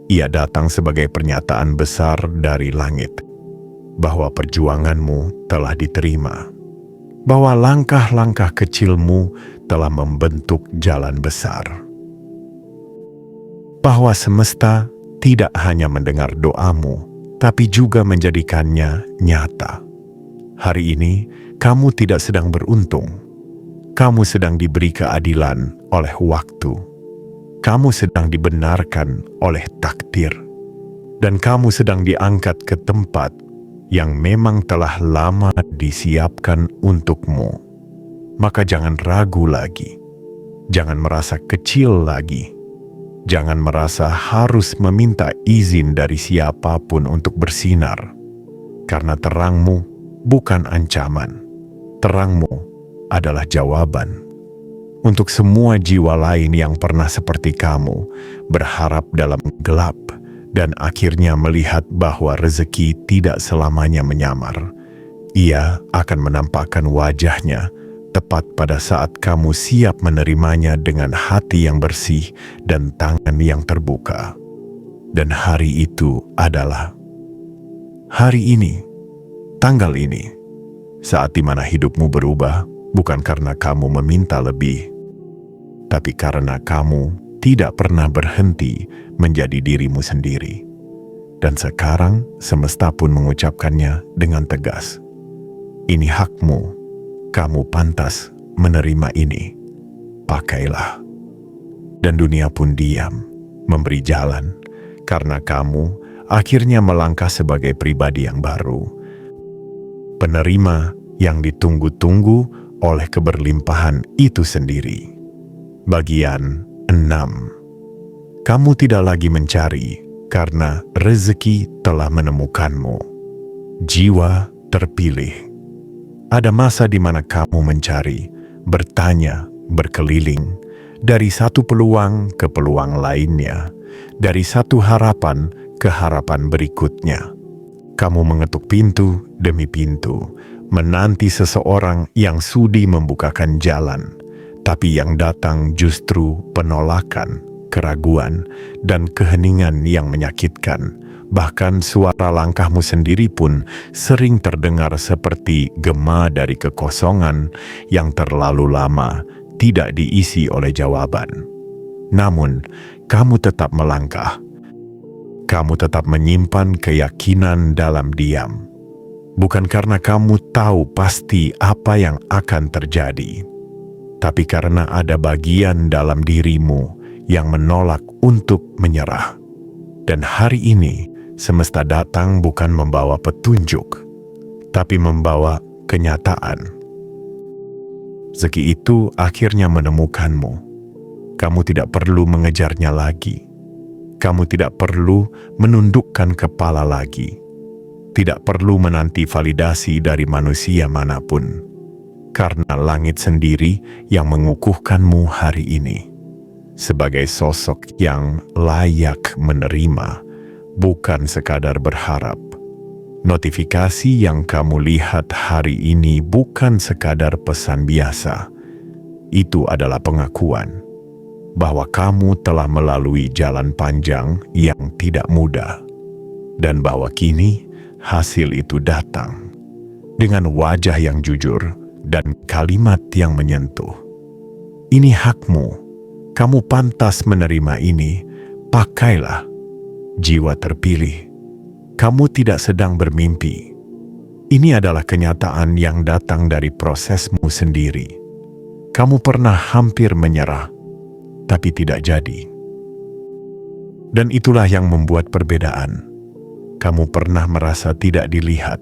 Ia datang sebagai pernyataan besar dari langit, bahwa perjuanganmu telah diterima, bahwa langkah-langkah kecilmu telah membentuk jalan besar, bahwa semesta tidak hanya mendengar doamu, tapi juga menjadikannya nyata. Hari ini, kamu tidak sedang beruntung. Kamu sedang diberi keadilan oleh waktu. Kamu sedang dibenarkan oleh takdir. Dan kamu sedang diangkat ke tempat yang memang telah lama disiapkan untukmu. Maka jangan ragu lagi. Jangan merasa kecil lagi. Jangan merasa harus meminta izin dari siapapun untuk bersinar. Karena terangmu bukan ancaman. Terangmu adalah jawaban. Untuk semua jiwa lain yang pernah seperti kamu, berharap dalam gelap, dan akhirnya melihat bahwa rezeki tidak selamanya menyamar. Ia akan menampakkan wajahnya tepat pada saat kamu siap menerimanya dengan hati yang bersih dan tangan yang terbuka. Dan hari itu adalah hari ini, tanggal ini, saat dimana hidupmu berubah bukan karena kamu meminta lebih, tapi karena kamu tidak pernah berhenti menjadi dirimu sendiri. Dan sekarang semesta pun mengucapkannya dengan tegas. Ini hakmu, kamu pantas menerima ini. Pakailah. Dan dunia pun diam, memberi jalan, karena kamu akhirnya melangkah sebagai pribadi yang baru. Penerima yang ditunggu-tunggu oleh keberlimpahan itu sendiri. Bagian 6. Kamu tidak lagi mencari karena rezeki telah menemukanmu. Jiwa terpilih. Ada masa di mana kamu mencari, bertanya, berkeliling, dari satu peluang ke peluang lainnya, dari satu harapan ke harapan berikutnya. Kamu mengetuk pintu demi pintu, menanti seseorang yang sudi membukakan jalan, tapi yang datang justru penolakan, keraguan, dan keheningan yang menyakitkan. Bahkan suara langkahmu sendiri pun sering terdengar seperti gema dari kekosongan yang terlalu lama tidak diisi oleh jawaban. Namun, kamu tetap melangkah. Kamu tetap menyimpan keyakinan dalam diam. Bukan karena kamu tahu pasti apa yang akan terjadi, tapi karena ada bagian dalam dirimu yang menolak untuk menyerah. Dan hari ini, semesta datang bukan membawa petunjuk, tapi membawa kenyataan. Rezeki itu akhirnya menemukanmu. Kamu tidak perlu mengejarnya lagi. Kamu tidak perlu menundukkan kepala lagi. Tidak perlu menanti validasi dari manusia manapun. Karena langit sendiri yang mengukuhkanmu hari ini. Sebagai sosok yang layak menerima, bukan sekadar berharap. Notifikasi yang kamu lihat hari ini bukan sekadar pesan biasa. Itu adalah pengakuan bahwa kamu telah melalui jalan panjang yang tidak mudah. Dan bahwa kini hasil itu datang dengan wajah yang jujur dan kalimat yang menyentuh. Ini hakmu. Kamu pantas menerima ini. Pakailah. Jiwa terpilih. Kamu tidak sedang bermimpi. Ini adalah kenyataan yang datang dari prosesmu sendiri. Kamu pernah hampir menyerah, tapi tidak jadi. Dan itulah yang membuat perbedaan. Kamu pernah merasa tidak dilihat,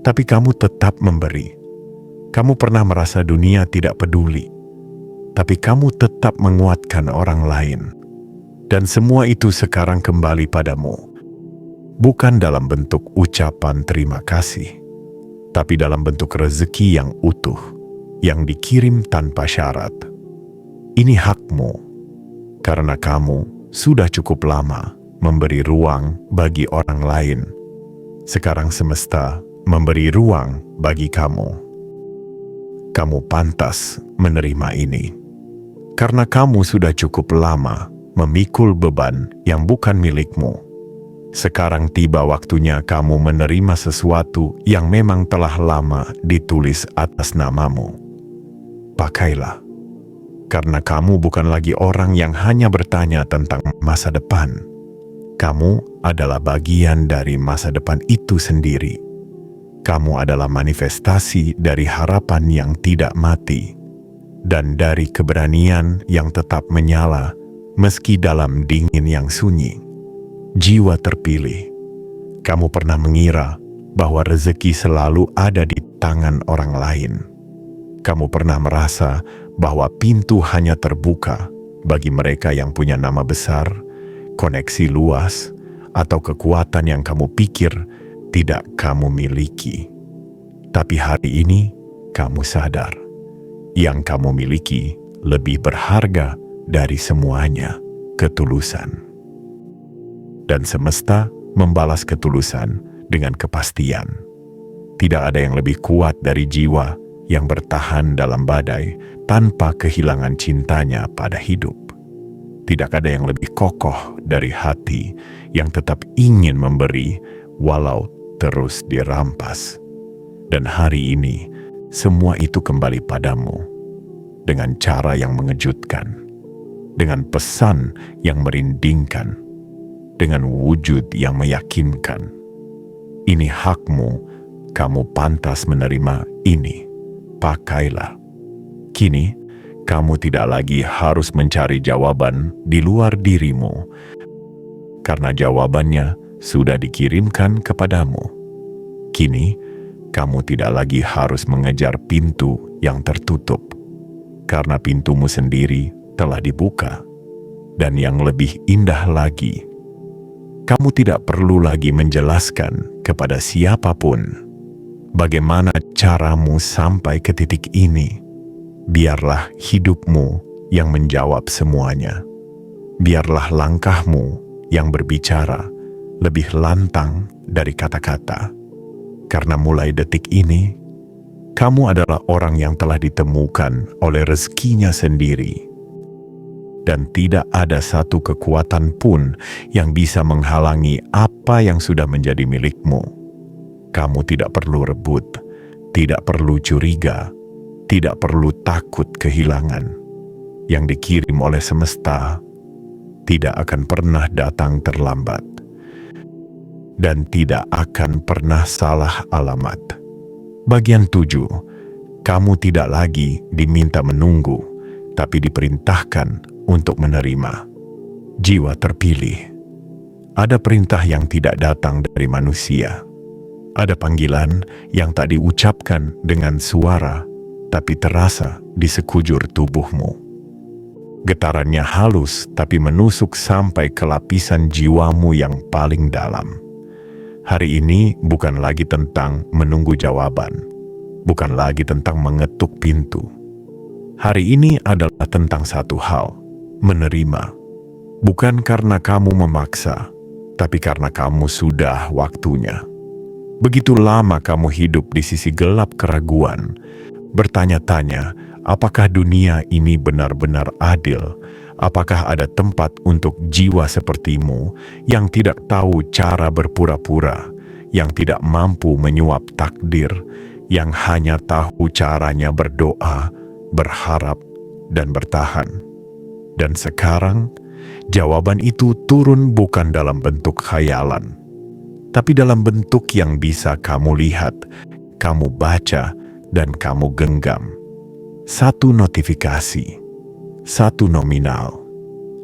tapi kamu tetap memberi. Kamu pernah merasa dunia tidak peduli, tapi kamu tetap menguatkan orang lain. Dan semua itu sekarang kembali padamu. Bukan dalam bentuk ucapan terima kasih, tapi dalam bentuk rezeki yang utuh, yang dikirim tanpa syarat. Ini hakmu, karena kamu sudah cukup lama memberi ruang bagi orang lain. Sekarang semesta memberi ruang bagi kamu. Kamu pantas menerima ini. Karena kamu sudah cukup lama memikul beban yang bukan milikmu. Sekarang tiba waktunya kamu menerima sesuatu yang memang telah lama ditulis atas namamu. Pakailah. Karena kamu bukan lagi orang yang hanya bertanya tentang masa depan. Kamu adalah bagian dari masa depan itu sendiri. Kamu adalah manifestasi dari harapan yang tidak mati dan dari keberanian yang tetap menyala meski dalam dingin yang sunyi. Jiwa terpilih, kamu pernah mengira bahwa rezeki selalu ada di tangan orang lain. Kamu pernah merasa bahwa pintu hanya terbuka bagi mereka yang punya nama besar, koneksi luas, atau kekuatan yang kamu pikir tidak kamu miliki. Tapi hari ini kamu sadar, yang kamu miliki lebih berharga dari semuanya, ketulusan. Dan semesta membalas ketulusan dengan kepastian. Tidak ada yang lebih kuat dari jiwa yang bertahan dalam badai tanpa kehilangan cintanya pada hidup. Tidak ada yang lebih kokoh dari hati yang tetap ingin memberi walau terus dirampas. Dan hari ini, semua itu kembali padamu dengan cara yang mengejutkan, dengan pesan yang merindingkan, dengan wujud yang meyakinkan. Ini hakmu, kamu pantas menerima ini. Pakailah. Kini, kamu tidak lagi harus mencari jawaban di luar dirimu, karena jawabannya sudah dikirimkan kepadamu. Kini, kamu tidak lagi harus mengejar pintu yang tertutup, karena pintumu sendiri telah dibuka. Dan yang lebih indah lagi, kamu tidak perlu lagi menjelaskan kepada siapapun bagaimana caramu sampai ke titik ini. Biarlah hidupmu yang menjawab semuanya. Biarlah langkahmu yang berbicara lebih lantang dari kata-kata. Karena mulai detik ini, kamu adalah orang yang telah ditemukan oleh rezekinya sendiri. Dan tidak ada satu kekuatan pun yang bisa menghalangi apa yang sudah menjadi milikmu. Kamu tidak perlu rebut, tidak perlu curiga, tidak perlu takut kehilangan. Yang dikirim oleh semesta tidak akan pernah datang terlambat dan tidak akan pernah salah alamat. Bagian 7, kamu tidak lagi diminta menunggu, tapi diperintahkan untuk menerima. Jiwa terpilih, ada perintah yang tidak datang dari manusia. Ada panggilan yang tak diucapkan dengan suara, tapi terasa di sekujur tubuhmu. Getarannya halus tapi menusuk sampai ke lapisan jiwamu yang paling dalam. Hari ini bukan lagi tentang menunggu jawaban, bukan lagi tentang mengetuk pintu. Hari ini adalah tentang satu hal, menerima. Bukan karena kamu memaksa, tapi karena kamu sudah waktunya. Begitu lama kamu hidup di sisi gelap keraguan, bertanya-tanya, apakah dunia ini benar-benar adil? Apakah ada tempat untuk jiwa sepertimu yang tidak tahu cara berpura-pura, yang tidak mampu menyuap takdir, yang hanya tahu caranya berdoa, berharap, dan bertahan? Dan sekarang, jawaban itu turun bukan dalam bentuk khayalan, tapi dalam bentuk yang bisa kamu lihat, kamu baca, dan kamu genggam. Satu notifikasi, satu nominal,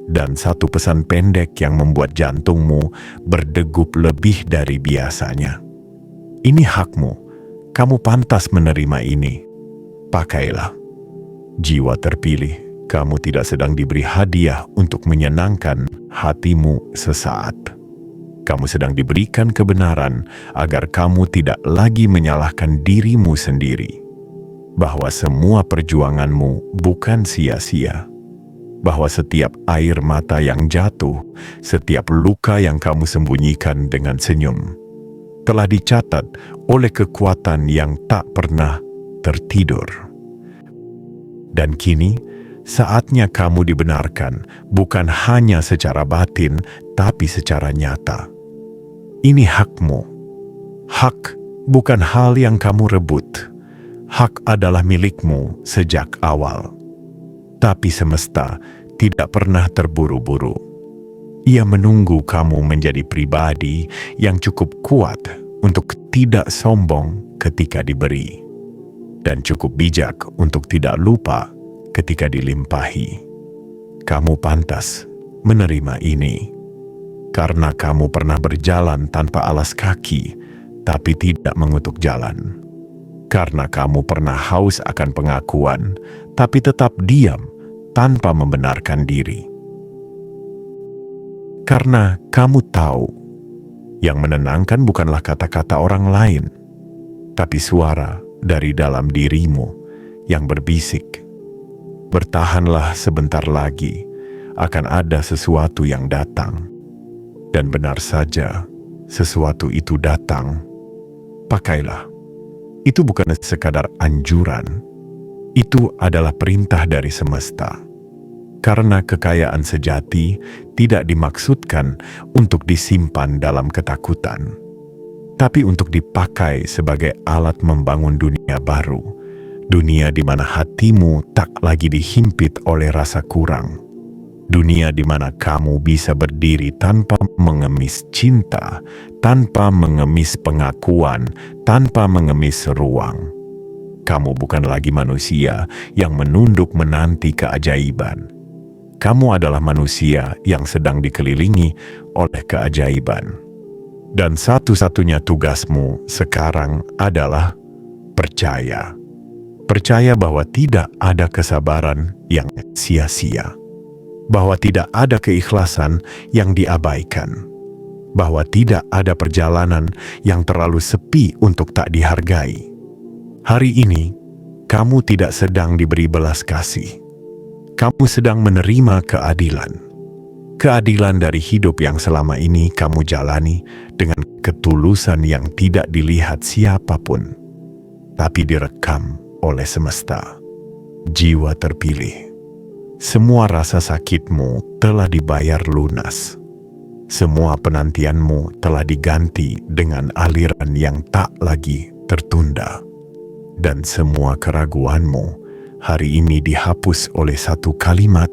dan satu pesan pendek yang membuat jantungmu berdegup lebih dari biasanya. Ini hakmu, kamu pantas menerima ini. Pakailah. Jiwa terpilih, kamu tidak sedang diberi hadiah untuk menyenangkan hatimu sesaat. Kamu sedang diberikan kebenaran agar kamu tidak lagi menyalahkan dirimu sendiri. Bahwa semua perjuanganmu bukan sia-sia. Bahwa setiap air mata yang jatuh, setiap luka yang kamu sembunyikan dengan senyum, telah dicatat oleh kekuatan yang tak pernah tertidur. Dan kini, saatnya kamu dibenarkan bukan hanya secara batin, tapi secara nyata. Ini hakmu. Hak bukan hal yang kamu rebut. Hak adalah milikmu sejak awal. Tapi semesta tidak pernah terburu-buru. Ia menunggu kamu menjadi pribadi yang cukup kuat untuk tidak sombong ketika diberi, dan cukup bijak untuk tidak lupa ketika dilimpahi. Kamu pantas menerima ini, karena kamu pernah berjalan tanpa alas kaki, tapi tidak mengutuk jalan. Karena kamu pernah haus akan pengakuan, tapi tetap diam tanpa membenarkan diri. Karena kamu tahu, yang menenangkan bukanlah kata-kata orang lain, tapi suara dari dalam dirimu yang berbisik, "Bertahanlah sebentar lagi, akan ada sesuatu yang datang." Dan benar saja, sesuatu itu datang. Pakailah. Itu bukan sekadar anjuran, itu adalah perintah dari semesta. Karena kekayaan sejati tidak dimaksudkan untuk disimpan dalam ketakutan, tapi untuk dipakai sebagai alat membangun dunia baru, dunia di mana hatimu tak lagi dihimpit oleh rasa kurang, dunia di mana kamu bisa berdiri tanpa mengemis cinta, tanpa mengemis pengakuan, tanpa mengemis ruang. Kamu bukan lagi manusia yang menunduk menanti keajaiban. Kamu adalah manusia yang sedang dikelilingi oleh keajaiban. Dan satu-satunya tugasmu sekarang adalah percaya. Percaya bahwa tidak ada kesabaran yang sia-sia. Bahwa tidak ada keikhlasan yang diabaikan. Bahwa tidak ada perjalanan yang terlalu sepi untuk tak dihargai. Hari ini, kamu tidak sedang diberi belas kasih. Kamu sedang menerima keadilan. Keadilan dari hidup yang selama ini kamu jalani dengan ketulusan yang tidak dilihat siapapun, tapi direkam oleh semesta. Jiwa terpilih. Semua rasa sakitmu telah dibayar lunas. Semua penantianmu telah diganti dengan aliran yang tak lagi tertunda. Dan semua keraguanmu hari ini dihapus oleh satu kalimat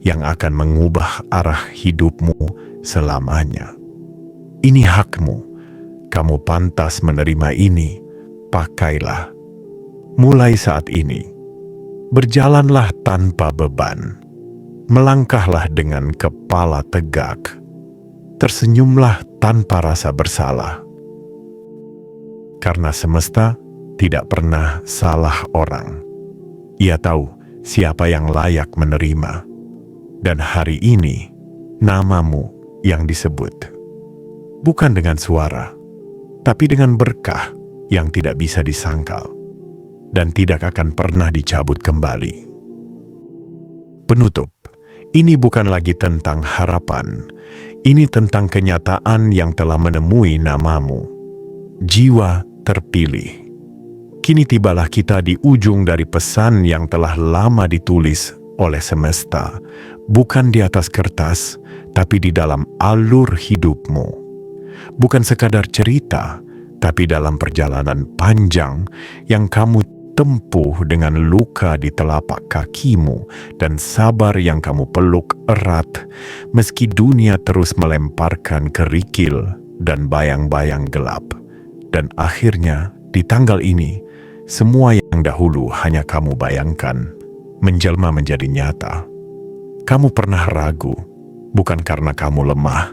yang akan mengubah arah hidupmu selamanya. Ini hakmu. Kamu pantas menerima ini. Pakailah. Mulai saat ini, berjalanlah tanpa beban. Melangkahlah dengan kepala tegak. Tersenyumlah tanpa rasa bersalah. Karena semesta tidak pernah salah orang. Ia tahu siapa yang layak menerima. Dan hari ini, namamu yang disebut. Bukan dengan suara, tapi dengan berkah yang tidak bisa disangkal. Dan tidak akan pernah dicabut kembali. Penutup, ini bukan lagi tentang harapan. Ini tentang kenyataan yang telah menemui namamu. Jiwa terpilih. Kini tibalah kita di ujung dari pesan yang telah lama ditulis oleh semesta, bukan di atas kertas, tapi di dalam alur hidupmu. Bukan sekadar cerita, tapi dalam perjalanan panjang yang kamu tempuh dengan luka di telapak kakimu dan sabar yang kamu peluk erat, meski dunia terus melemparkan kerikil dan bayang-bayang gelap. Dan akhirnya, di tanggal ini, semua yang dahulu hanya kamu bayangkan, menjelma menjadi nyata. Kamu pernah ragu, bukan karena kamu lemah,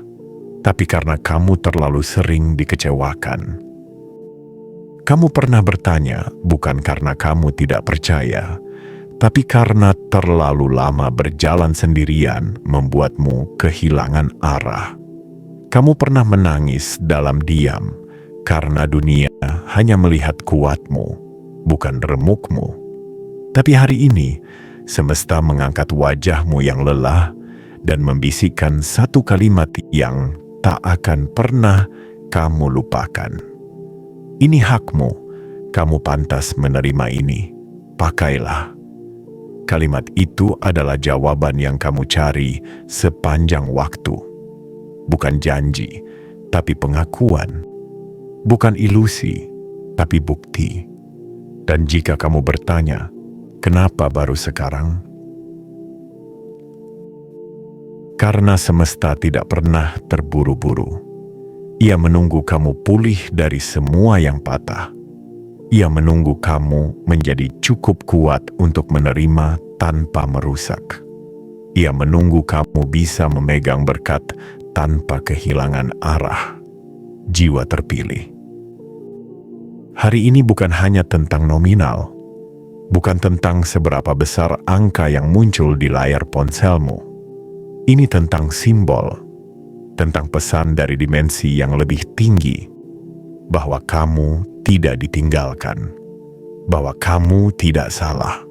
tapi karena kamu terlalu sering dikecewakan. Kamu pernah bertanya, bukan karena kamu tidak percaya, tapi karena terlalu lama berjalan sendirian membuatmu kehilangan arah. Kamu pernah menangis dalam diam, karena dunia hanya melihat kuatmu, bukan remukmu. Tapi hari ini, semesta mengangkat wajahmu yang lelah dan membisikkan satu kalimat yang tak akan pernah kamu lupakan. Ini hakmu, kamu pantas menerima ini. Pakailah. Kalimat itu adalah jawaban yang kamu cari sepanjang waktu. Bukan janji, tapi pengakuan. Bukan ilusi, tapi bukti. Dan jika kamu bertanya, kenapa baru sekarang? Karena semesta tidak pernah terburu-buru. Ia menunggu kamu pulih dari semua yang patah. Ia menunggu kamu menjadi cukup kuat untuk menerima tanpa merusak. Ia menunggu kamu bisa memegang berkat tanpa kehilangan arah. Jiwa terpilih. Hari ini bukan hanya tentang nominal, bukan tentang seberapa besar angka yang muncul di layar ponselmu. Ini tentang simbol, tentang pesan dari dimensi yang lebih tinggi, bahwa kamu tidak ditinggalkan, bahwa kamu tidak salah,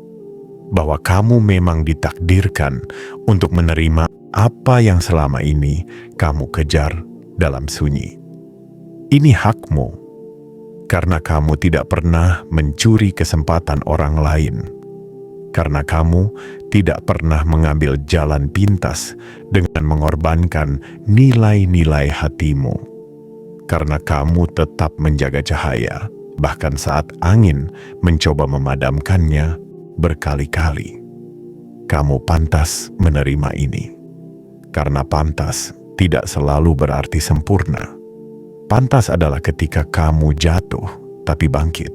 bahwa kamu memang ditakdirkan untuk menerima apa yang selama ini kamu kejar dalam sunyi. Ini hakmu, karena kamu tidak pernah mencuri kesempatan orang lain, karena kamu tidak pernah mengambil jalan pintas dengan mengorbankan nilai-nilai hatimu. Karena kamu tetap menjaga cahaya, bahkan saat angin mencoba memadamkannya berkali-kali. Kamu pantas menerima ini. Karena pantas tidak selalu berarti sempurna. Pantas adalah ketika kamu jatuh tapi bangkit.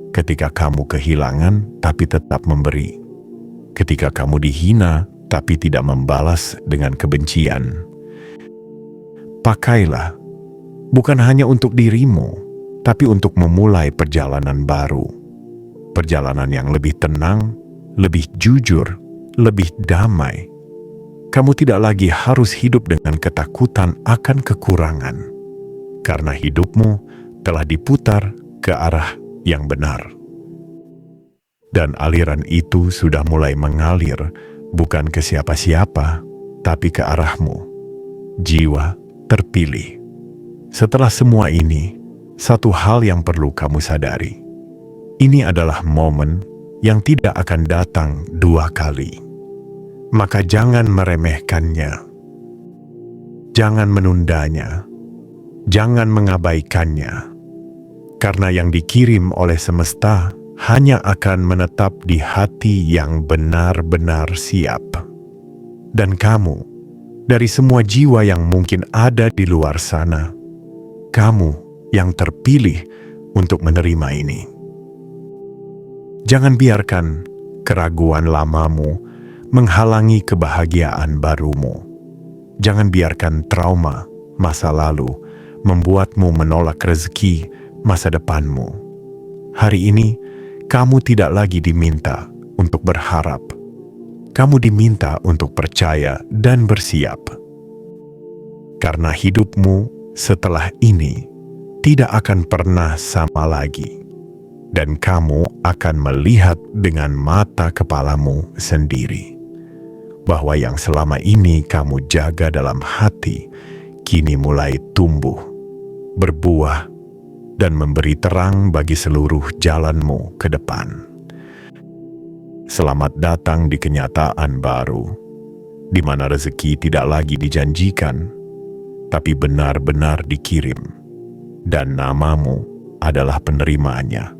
Ketika kamu kehilangan tapi tetap memberi. Ketika kamu dihina tapi tidak membalas dengan kebencian. Pakailah, bukan hanya untuk dirimu, tapi untuk memulai perjalanan baru. Perjalanan yang lebih tenang, lebih jujur, lebih damai. Kamu tidak lagi harus hidup dengan ketakutan akan kekurangan, karena hidupmu telah diputar ke arah yang benar. Dan aliran itu sudah mulai mengalir, bukan ke siapa-siapa, tapi ke arahmu. Jiwa terpilih. Setelah semua ini, satu hal yang perlu kamu sadari. Ini adalah momen yang tidak akan datang dua kali. Maka jangan meremehkannya. Jangan menundanya. Jangan mengabaikannya. Karena yang dikirim oleh semesta hanya akan menetap di hati yang benar-benar siap. Dan kamu, dari semua jiwa yang mungkin ada di luar sana, kamu yang terpilih untuk menerima ini. Jangan biarkan keraguan lamamu menghalangi kebahagiaan barumu. Jangan biarkan trauma masa lalu membuatmu menolak rezeki masa depanmu. Hari ini, kamu tidak lagi diminta untuk berharap. Kamu diminta untuk percaya dan bersiap. Karena hidupmu setelah ini tidak akan pernah sama lagi, dan kamu akan melihat dengan mata kepalamu sendiri bahwa yang selama ini kamu jaga dalam hati kini mulai tumbuh, berbuah, dan memberi terang bagi seluruh jalanmu ke depan. Selamat datang di kenyataan baru, di mana rezeki tidak lagi dijanjikan, tapi benar-benar dikirim, dan namamu adalah penerimanya.